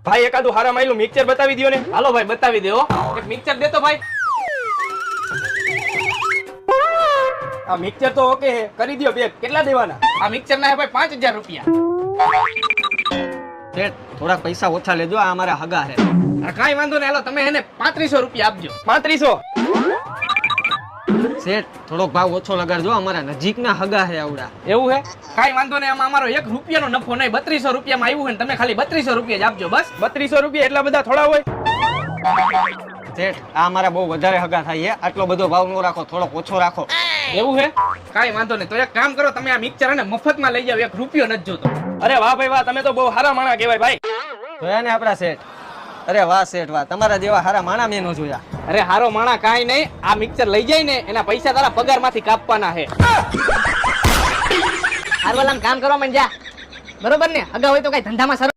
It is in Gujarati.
ભાઈ એકાદું હારા માયલું મિક્સર બતાવી દો ને. હાલો ભાઈ બતાવી દો. એક મિક્સર દેતો ભાઈ. આ મિક્સર તો ઓકે હે, કરી દો બેગ. કેટલા દેવાના? આ મિક્સર ના હે ભાઈ 5000 રૂપિયા. શેઠ થોડાક પૈસા ઓછા લેજો, આ અમારા હગા છે. કાંઈ વાંધો નહીં, હાલો તમે એને 3500 રૂપિયા આપજો. 3500. શેઠ થોડોક ભાવ ઓછો લગાડજો, અમારા નજીકના હગા છે આવડા. એવું હે? કાંઈ વાંધો નહીં, આમાં અમારો 1 રૂપિયાનો નફો નહીં. 3200 રૂપિયામાં આવ્યું છે ને તમે ખાલી 3200 રૂપિયા જ આપજો બસ. 3200 રૂપિયા એટલા બધા થોડા હોય? શેઠ આ અમારા બહુ વધારે હગા થાય છે, આટલો બધો ભાવ ન રાખો, થોડોક ઓછો રાખો. એવું હે? કાંઈ વાંધો નહીં, તો એક કામ કરો, તમે આ મિક્સર અને મફતમાં લઈ જાઓ, 1 રૂપિયો નથી જોતો. અરે વાહ ભાઈ વાહ, તમે તો બહુ હારા માણા કહેવાય ભાઈ. જોયા ને આપડા શેઠ? અરે વાહ શેઠ વાહ, તમારા જેવા હારા માણા મેં નો જોયા. અરે હારો માણા કાંઈ નહીં, આ મિક્સર લઈ જાય ને એના પૈસા તારા પગારમાંથી કાપવાના છે. હારવાલામ કામ કરવા માંડ જા. બરોબર ને? અગાઉ હોય તો કઈ ધંધામાં